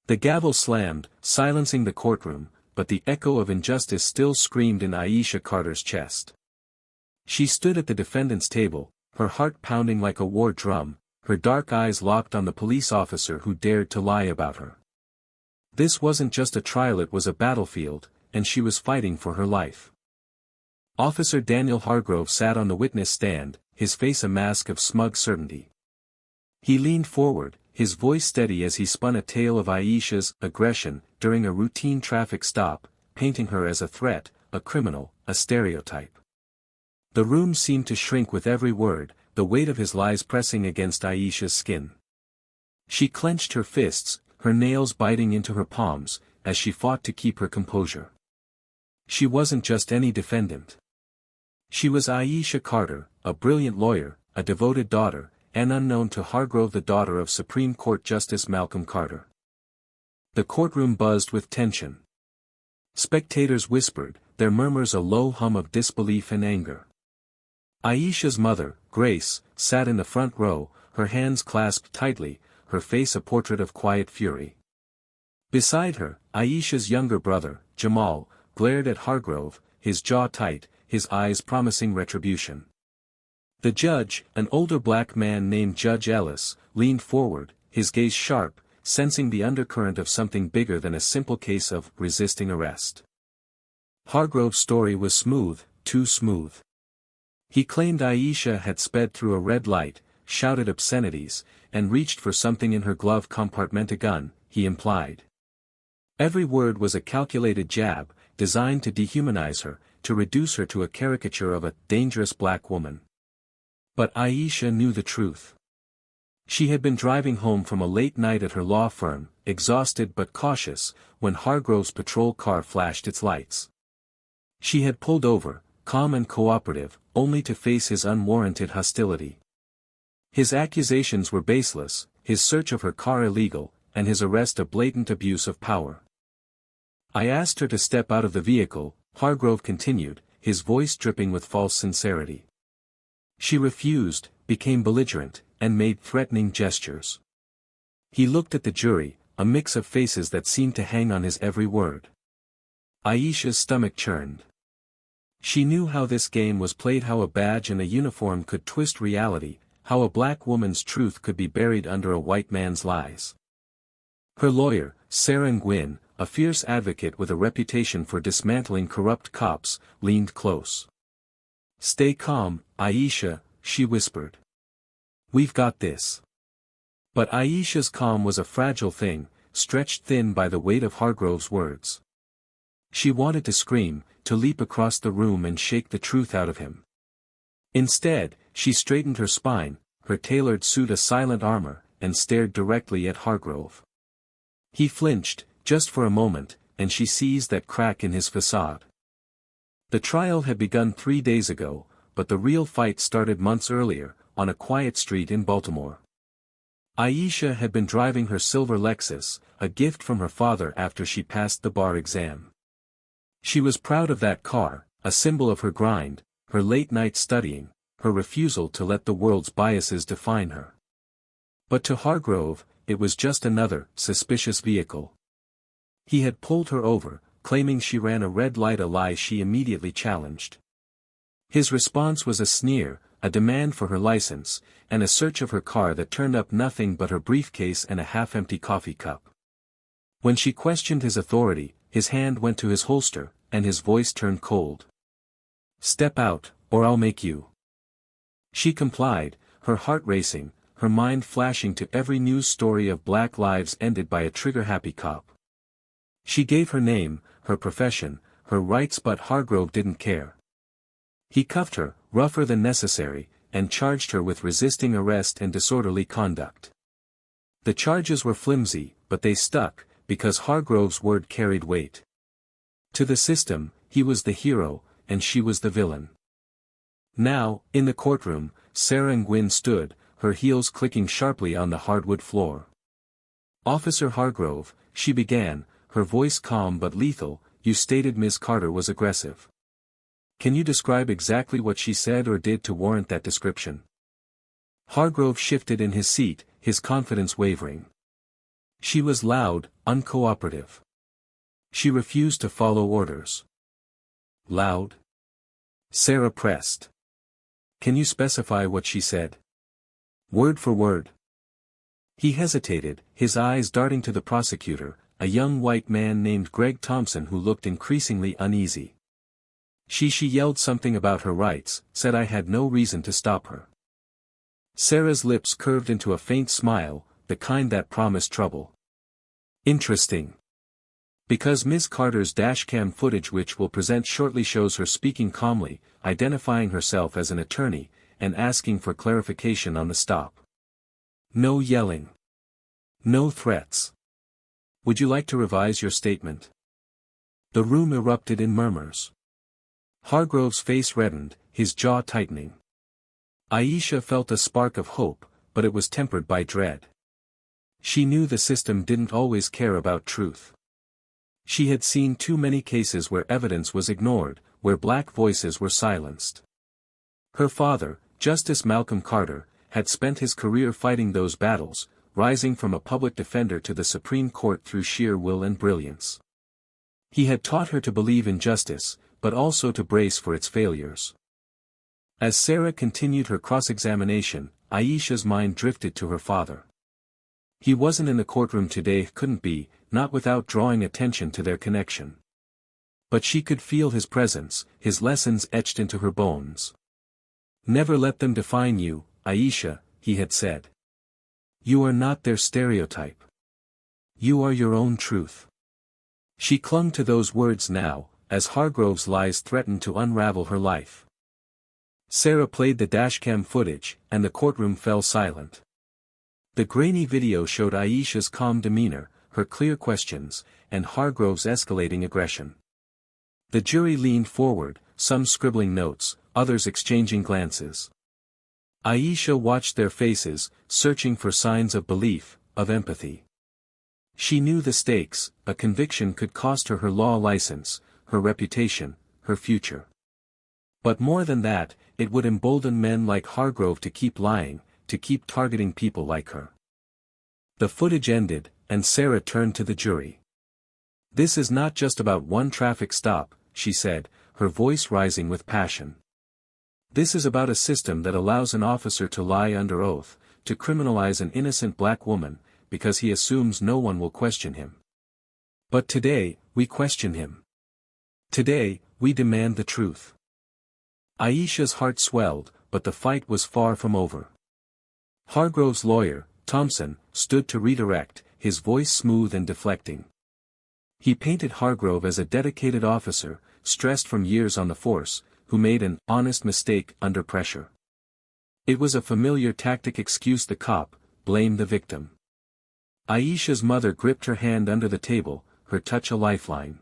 The gavel slammed, silencing the courtroom, but the echo of injustice still screamed in Aisha Carter's chest. She stood at the defendant's table, her heart pounding like a war drum, her dark eyes locked on the police officer who dared to lie about her. This wasn't just a trial, it was a battlefield, and she was fighting for her life. Officer Daniel Hargrove sat on the witness stand, his face a mask of smug certainty. He leaned forward, his voice steady as he spun a tale of Aisha's aggression during a routine traffic stop, painting her as a threat, a criminal, a stereotype. The room seemed to shrink with every word, the weight of his lies pressing against Aisha's skin. She clenched her fists, her nails biting into her palms, as she fought to keep her composure. She wasn't just any defendant. She was Aisha Carter, a brilliant lawyer, a devoted daughter, and unknown to Hargrove, the daughter of Supreme Court Justice Malcolm Carter. The courtroom buzzed with tension. Spectators whispered, their murmurs a low hum of disbelief and anger. Aisha's mother, Grace, sat in the front row, her hands clasped tightly, her face a portrait of quiet fury. Beside her, Aisha's younger brother, Jamal, glared at Hargrove, his jaw tight, his eyes promising retribution. The judge, an older black man named Judge Ellis, leaned forward, his gaze sharp, sensing the undercurrent of something bigger than a simple case of resisting arrest. Hargrove's story was smooth, too smooth. He claimed Aisha had sped through a red light, shouted obscenities, and reached for something in her glove compartment, a gun, he implied. Every word was a calculated jab, designed to dehumanize her, to reduce her to a caricature of a dangerous black woman. But Aisha knew the truth. She had been driving home from a late night at her law firm, exhausted but cautious, when Hargrove's patrol car flashed its lights. She had pulled over, calm and cooperative, only to face his unwarranted hostility. His accusations were baseless, his search of her car illegal, and his arrest a blatant abuse of power. I asked her to step out of the vehicle, Hargrove continued, his voice dripping with false sincerity. She refused, became belligerent, and made threatening gestures. He looked at the jury, a mix of faces that seemed to hang on his every word. Aisha's stomach churned. She knew how this game was played, how a badge and a uniform could twist reality, how a black woman's truth could be buried under a white man's lies. Her lawyer, Sarah Nguyen, a fierce advocate with a reputation for dismantling corrupt cops, leaned close. "Stay calm, Aisha," she whispered. "We've got this." But Aisha's calm was a fragile thing, stretched thin by the weight of Hargrove's words. She wanted to scream, to leap across the room and shake the truth out of him. Instead, she straightened her spine, her tailored suit a silent armor, and stared directly at Hargrove. He flinched, just for a moment, and she seized that crack in his facade. The trial had begun 3 days ago, but the real fight started months earlier, on a quiet street in Baltimore. Aisha had been driving her silver Lexus, a gift from her father after she passed the bar exam. She was proud of that car, a symbol of her grind, her late-night studying, her refusal to let the world's biases define her. But to Hargrove, it was just another, suspicious vehicle. He had pulled her over, claiming she ran a red light, a lie she immediately challenged. His response was a sneer, a demand for her license, and a search of her car that turned up nothing but her briefcase and a half-empty coffee cup. When she questioned his authority, his hand went to his holster, and his voice turned cold. "Step out, or I'll make you." She complied, her heart racing, her mind flashing to every news story of black lives ended by a trigger-happy cop. She gave her name, her profession, her rights, but Hargrove didn't care. He cuffed her, rougher than necessary, and charged her with resisting arrest and disorderly conduct. The charges were flimsy, but they stuck, because Hargrove's word carried weight. To the system, he was the hero, and she was the villain. Now, in the courtroom, Sarah Nguyen stood, her heels clicking sharply on the hardwood floor. "Officer Hargrove," she began, her voice calm but lethal, "you stated Ms. Carter was aggressive. Can you describe exactly what she said or did to warrant that description?" Hargrove shifted in his seat, his confidence wavering. She was loud, uncooperative. She refused to follow orders. Loud? Sarah pressed. Can you specify what she said? Word for word. He hesitated, his eyes darting to the prosecutor, a young white man named Greg Thompson who looked increasingly uneasy. She yelled something about her rights, said I had no reason to stop her. Sarah's lips curved into a faint smile, the kind that promised trouble. Interesting. Because Ms. Carter's dashcam footage which we'll present shortly shows her speaking calmly, identifying herself as an attorney, and asking for clarification on the stop. No yelling. No threats. Would you like to revise your statement? The room erupted in murmurs. Hargrove's face reddened, his jaw tightening. Aisha felt a spark of hope, but it was tempered by dread. She knew the system didn't always care about truth. She had seen too many cases where evidence was ignored, where black voices were silenced. Her father, Justice Malcolm Carter, had spent his career fighting those battles, rising from a public defender to the Supreme Court through sheer will and brilliance. He had taught her to believe in justice, but also to brace for its failures. As Sarah continued her cross-examination, Aisha's mind drifted to her father. He wasn't in the courtroom today, couldn't be, not without drawing attention to their connection. But she could feel his presence, his lessons etched into her bones. Never let them define you, Aisha, he had said. You are not their stereotype. You are your own truth. She clung to those words now, as Hargrove's lies threatened to unravel her life. Sarah played the dashcam footage, and the courtroom fell silent. The grainy video showed Aisha's calm demeanor, her clear questions, and Hargrove's escalating aggression. The jury leaned forward, some scribbling notes, others exchanging glances. Aisha watched their faces, searching for signs of belief, of empathy. She knew the stakes, a conviction could cost her her law license, her reputation, her future. But more than that, it would embolden men like Hargrove to keep lying, to keep targeting people like her. The footage ended, and Sarah turned to the jury. This is not just about one traffic stop, she said, her voice rising with passion. This is about a system that allows an officer to lie under oath, to criminalize an innocent black woman, because he assumes no one will question him. But today, we question him. Today, we demand the truth. Aisha's heart swelled, but the fight was far from over. Hargrove's lawyer, Thompson, stood to redirect, his voice smooth and deflecting. He painted Hargrove as a dedicated officer, stressed from years on the force, who made an honest mistake under pressure. It was a familiar tactic: excuse the cop, blame the victim. Aisha's mother gripped her hand under the table, her touch a lifeline.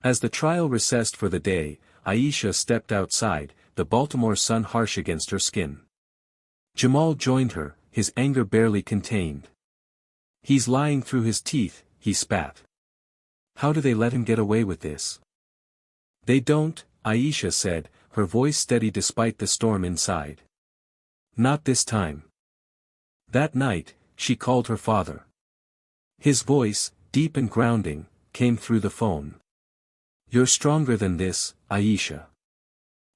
As the trial recessed for the day, Aisha stepped outside, the Baltimore sun harsh against her skin. Jamal joined her, his anger barely contained. He's lying through his teeth, he spat. How do they let him get away with this? They don't, Aisha said, her voice steady despite the storm inside. Not this time. That night, she called her father. His voice, deep and grounding, came through the phone. You're stronger than this, Aisha.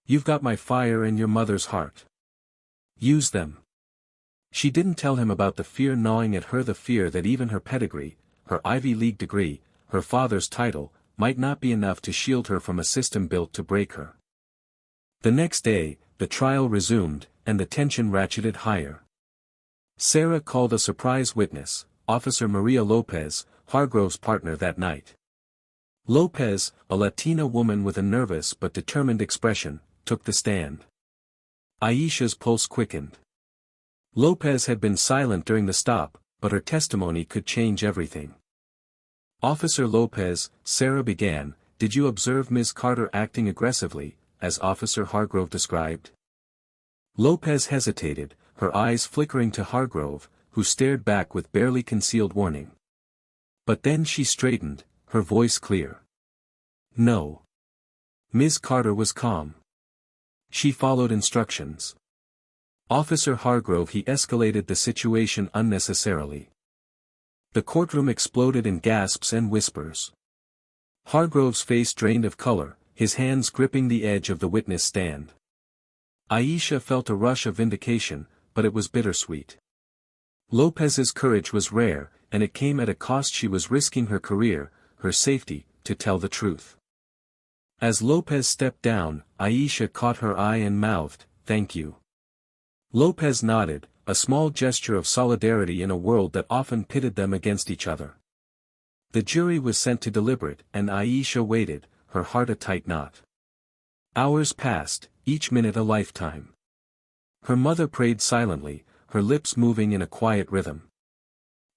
You've got my fire and your mother's heart. Use them. She didn't tell him about the fear gnawing at her, the fear that even her pedigree, her Ivy League degree, her father's title, might not be enough to shield her from a system built to break her. The next day, the trial resumed, and the tension ratcheted higher. Sarah called a surprise witness, Officer Maria Lopez, Hargrove's partner that night. Lopez, a Latina woman with a nervous but determined expression, took the stand. Aisha's pulse quickened. Lopez had been silent during the stop, but her testimony could change everything. Officer Lopez, Sarah began, did you observe Ms. Carter acting aggressively, as Officer Hargrove described? Lopez hesitated, her eyes flickering to Hargrove, who stared back with barely concealed warning. But then she straightened, her voice clear. No. Ms. Carter was calm. She followed instructions. Officer Hargrove, he escalated the situation unnecessarily. The courtroom exploded in gasps and whispers. Hargrove's face drained of color, his hands gripping the edge of the witness stand. Aisha felt a rush of vindication, but it was bittersweet. Lopez's courage was rare, and it came at a cost. She was risking her career, her safety, to tell the truth. As Lopez stepped down, Aisha caught her eye and mouthed, "Thank you." Lopez nodded, a small gesture of solidarity in a world that often pitted them against each other. The jury was sent to deliberate, and Aisha waited, her heart a tight knot. Hours passed, each minute a lifetime. Her mother prayed silently, her lips moving in a quiet rhythm.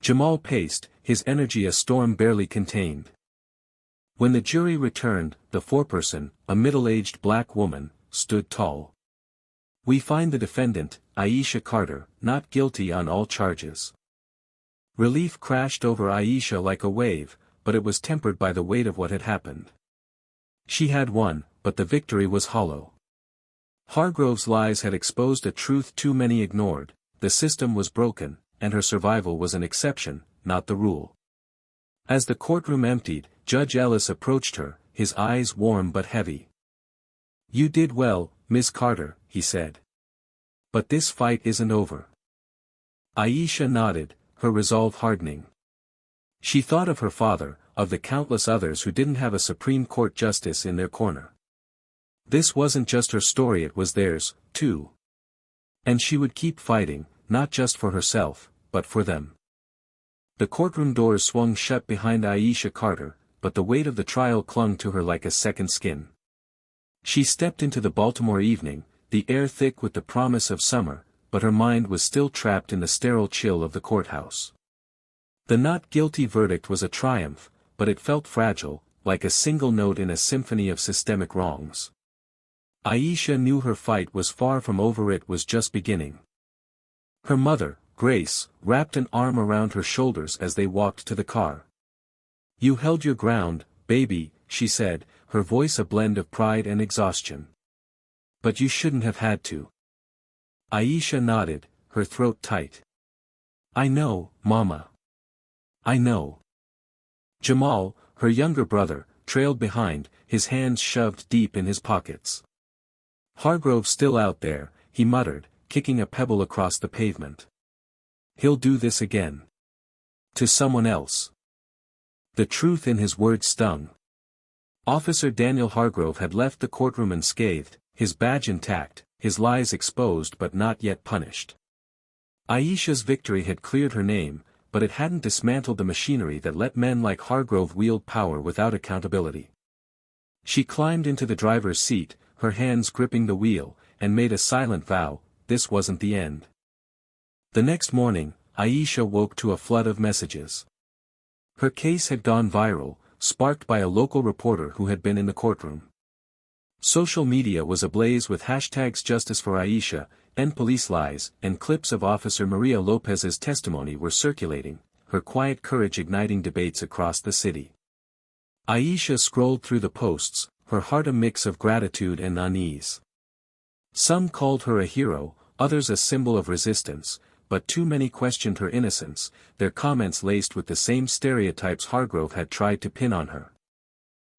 Jamal paced, his energy a storm barely contained. When the jury returned, the foreperson, a middle-aged black woman, stood tall. "We find the defendant, Aisha Carter, not guilty on all charges." Relief crashed over Aisha like a wave, but it was tempered by the weight of what had happened. She had won, but the victory was hollow. Hargrove's lies had exposed a truth too many ignored: the system was broken, and her survival was an exception, not the rule. As the courtroom emptied, Judge Ellis approached her, his eyes warm but heavy. "You did well, Miss Carter," he said. "But this fight isn't over." Aisha nodded, her resolve hardening. She thought of her father, of the countless others who didn't have a Supreme Court justice in their corner. This wasn't just her story, it was theirs, too. And she would keep fighting, not just for herself, but for them. The courtroom doors swung shut behind Aisha Carter, but the weight of the trial clung to her like a second skin. She stepped into the Baltimore evening, the air thick with the promise of summer, but her mind was still trapped in the sterile chill of the courthouse. The not guilty verdict was a triumph, but it felt fragile, like a single note in a symphony of systemic wrongs. Aisha knew her fight was far from over, it was just beginning. Her mother, Grace, wrapped an arm around her shoulders as they walked to the car. "You held your ground, baby," she said, her voice a blend of pride and exhaustion. "But you shouldn't have had to." Aisha nodded, her throat tight. "I know, Mama. I know." Jamal, her younger brother, trailed behind, his hands shoved deep in his pockets. "Hargrove still out there," he muttered, kicking a pebble across the pavement. "He'll do this again. To someone else." The truth in his words stung. Officer Daniel Hargrove had left the courtroom unscathed, his badge intact, his lies exposed but not yet punished. Aisha's victory had cleared her name, but it hadn't dismantled the machinery that let men like Hargrove wield power without accountability. She climbed into the driver's seat, her hands gripping the wheel, and made a silent vow: this wasn't the end. The next morning, Aisha woke to a flood of messages. Her case had gone viral, sparked by a local reporter who had been in the courtroom. Social media was ablaze with hashtags "Justice for Aisha," "End Police Lies," and clips of Officer Maria Lopez's testimony were circulating, her quiet courage igniting debates across the city. Aisha scrolled through the posts, her heart a mix of gratitude and unease. Some called her a hero, others a symbol of resistance, but too many questioned her innocence, their comments laced with the same stereotypes Hargrove had tried to pin on her.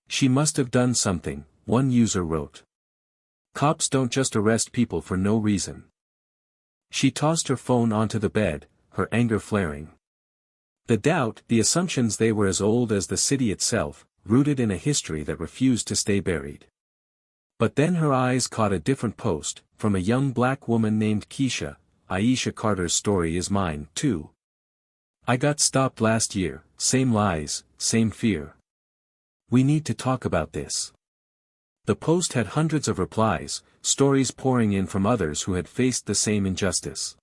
"She must have done something," one user wrote. "Cops don't just arrest people for no reason." She tossed her phone onto the bed, her anger flaring. The doubt, the assumptions, they were as old as the city itself, rooted in a history that refused to stay buried. But then her eyes caught a different post, from a young black woman named Keisha. "Aisha Carter's story is mine, too. I got stopped last year, same lies, same fear. We need to talk about this." The post had hundreds of replies, stories pouring in from others who had faced the same injustice.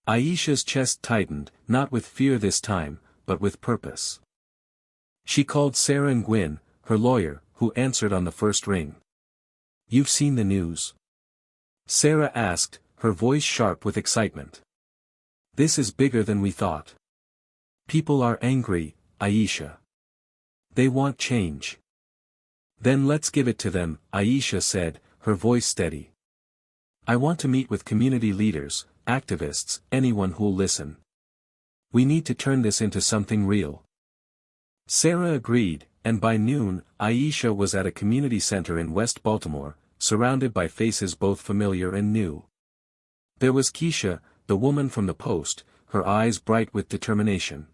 Aisha's chest tightened, not with fear this time, but with purpose. She called Sarah and Gwyn, her lawyer, who answered on the first ring. "You've seen the news?" Sarah asked, her voice sharp with excitement. "This is bigger than we thought. People are angry, Aisha. They want change." "Then let's give it to them," Aisha said, her voice steady. "I want to meet with community leaders, activists, anyone who'll listen. We need to turn this into something real. Sarah agreed, and by noon, Aisha was at a community center in West Baltimore, surrounded by faces both familiar and new. There was Keisha, the woman from the Post, her eyes bright with determination.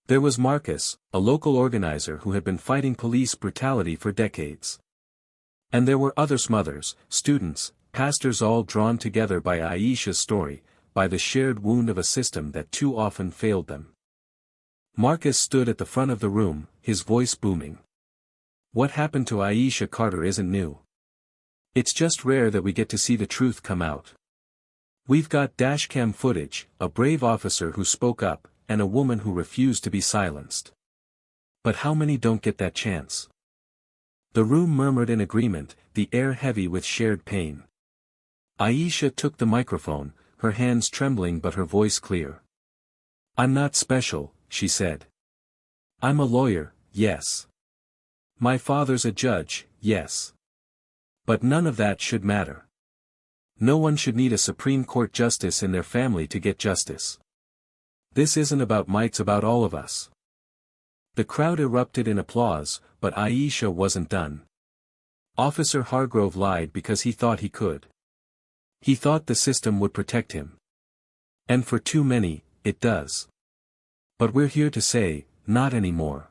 There was Marcus, a local organizer who had been fighting police brutality for decades. And there were other mothers, students, pastors, all drawn together by Aisha's story, by the shared wound of a system that too often failed them. Marcus stood at the front of the room, his voice booming. What happened to Aisha Carter isn't new. It's just rare that we get to see the truth come out. We've got dashcam footage, a brave officer who spoke up, and a woman who refused to be silenced. But how many don't get that chance? The room murmured in agreement, the air heavy with shared pain. Aisha took the microphone, her hands trembling but her voice clear. I'm not special, she said. I'm a lawyer, yes. My father's a judge, yes. But none of that should matter. No one should need a Supreme Court justice in their family to get justice. This isn't about Mike, it's about all of us. The crowd erupted in applause, but Aisha wasn't done. Officer Hargrove lied because he thought he could. He thought the system would protect him. And for too many, it does. But we're here to say, not anymore.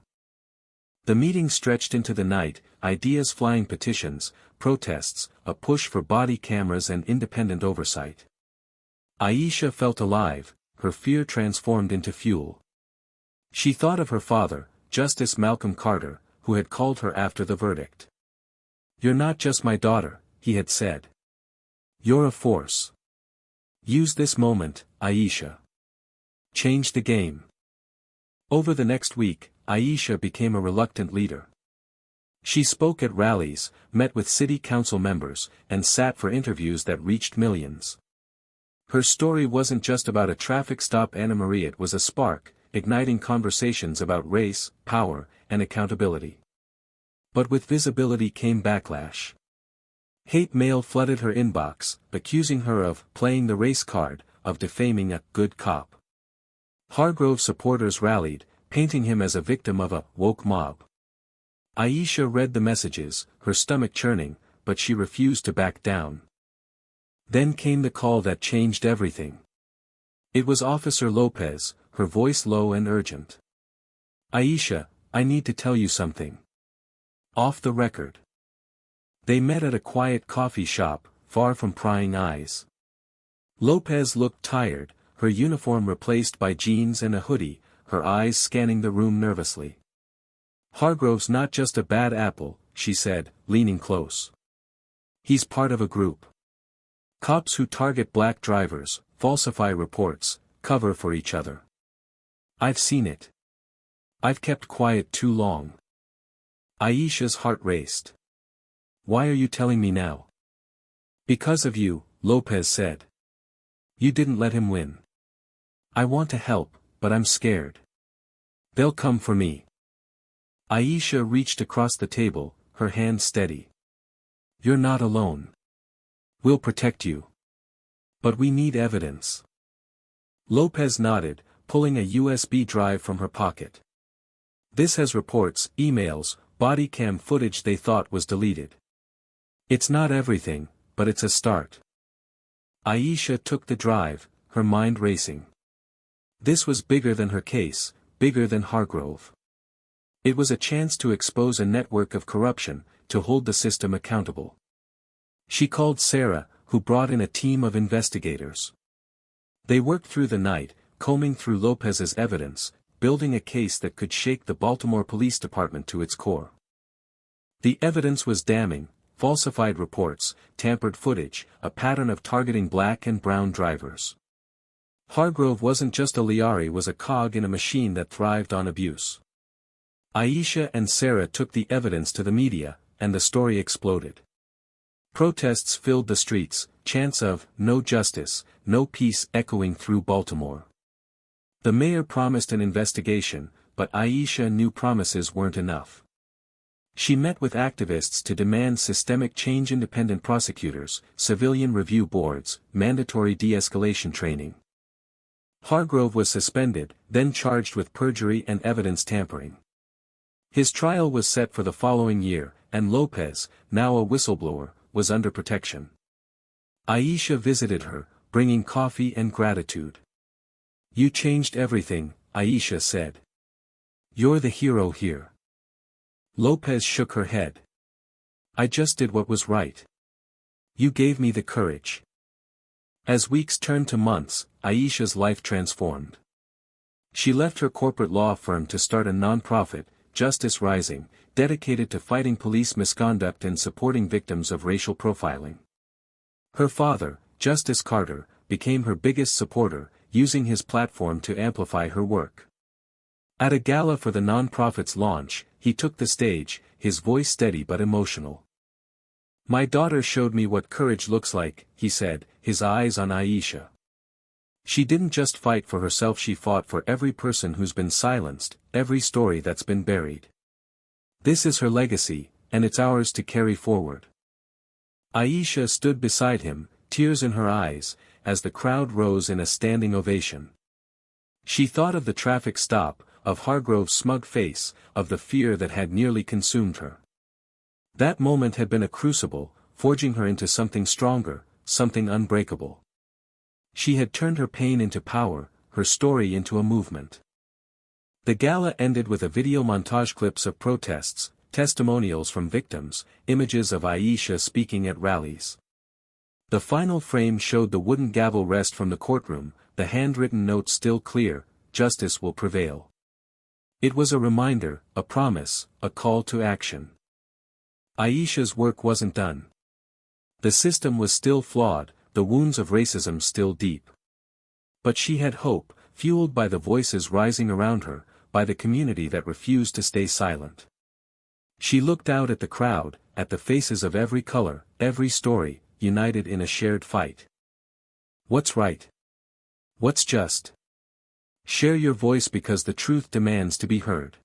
The meeting stretched into the night, ideas flying, petitions, protests, a push for body cameras and independent oversight. Aisha felt alive, her fear transformed into fuel. She thought of her father, Justice Malcolm Carter, who had called her after the verdict. You're not just my daughter, he had said. You're a force. Use this moment, Aisha. Change the game. Over the next week, Aisha became a reluctant leader. She spoke at rallies, met with city council members, and sat for interviews that reached millions. Her story wasn't just about a traffic stop, Anna Marie, it was a spark, igniting conversations about race, power, and accountability. But with visibility came backlash. Hate mail flooded her inbox, accusing her of playing the race card, of defaming a good cop. Hargrove supporters rallied, painting him as a victim of a woke mob. Aisha read the messages, her stomach churning, but she refused to back down. Then came the call that changed everything. It was Officer Lopez, her voice low and urgent. Aisha, I need to tell you something. Off the record. They met at a quiet coffee shop, far from prying eyes. Lopez looked tired, her uniform replaced by jeans and a hoodie, her eyes scanning the room nervously. Hargrove's not just a bad apple, she said, leaning close. He's part of a group. Cops who target black drivers, falsify reports, cover for each other. I've seen it. I've kept quiet too long. Aisha's heart raced. Why are you telling me now? Because of you, Lopez said. You didn't let him win. I want to help, but I'm scared. They'll come for me. Aisha reached across the table, her hand steady. You're not alone. We'll protect you. But we need evidence. Lopez nodded, pulling a USB drive from her pocket. This has reports, emails, body cam footage they thought was deleted. It's not everything, but it's a start. Aisha took the drive, her mind racing. This was bigger than her case, bigger than Hargrove. It was a chance to expose a network of corruption, to hold the system accountable. She called Sarah, who brought in a team of investigators. They worked through the night, combing through Lopez's evidence, building a case that could shake the Baltimore Police Department to its core. The evidence was damning: falsified reports, tampered footage, a pattern of targeting black and brown drivers. Hargrove wasn't just a liar, he was a cog in a machine that thrived on abuse. Aisha and Sarah took the evidence to the media, and the story exploded. Protests filled the streets, chants of "no justice, no peace" echoing through Baltimore. The mayor promised an investigation, but Aisha knew promises weren't enough. She met with activists to demand systemic change: independent prosecutors, civilian review boards, mandatory de-escalation training. Hargrove was suspended, then charged with perjury and evidence tampering. His trial was set for the following year, and Lopez, now a whistleblower, was under protection. Aisha visited her, bringing coffee and gratitude. "You changed everything," Aisha said. "You're the hero here." Lopez shook her head. "I just did what was right. You gave me the courage." As weeks turned to months, Aisha's life transformed. She left her corporate law firm to start a non-profit, Justice Rising, dedicated to fighting police misconduct and supporting victims of racial profiling. Her father, Justice Carter, became her biggest supporter, using his platform to amplify her work. At a gala for the non-profit's launch, he took the stage, his voice steady but emotional. "My daughter showed me what courage looks like," he said, his eyes on Aisha. "She didn't just fight for herself, she fought for every person who's been silenced, every story that's been buried. This is her legacy, and it's ours to carry forward." Aisha stood beside him, tears in her eyes, as the crowd rose in a standing ovation. She thought of the traffic stop, of Hargrove's smug face, of the fear that had nearly consumed her. That moment had been a crucible, forging her into something stronger, something unbreakable. She had turned her pain into power, her story into a movement. The gala ended with a video montage, clips of protests, testimonials from victims, images of Aisha speaking at rallies. The final frame showed the wooden gavel rest from the courtroom, the handwritten note still clear: "Justice will prevail." It was a reminder, a promise, a call to action. Aisha's work wasn't done. The system was still flawed, the wounds of racism still deep. But she had hope, fueled by the voices rising around her, by the community that refused to stay silent. She looked out at the crowd, at the faces of every color, every story, united in a shared fight. What's right? What's just? Share your voice because the truth demands to be heard.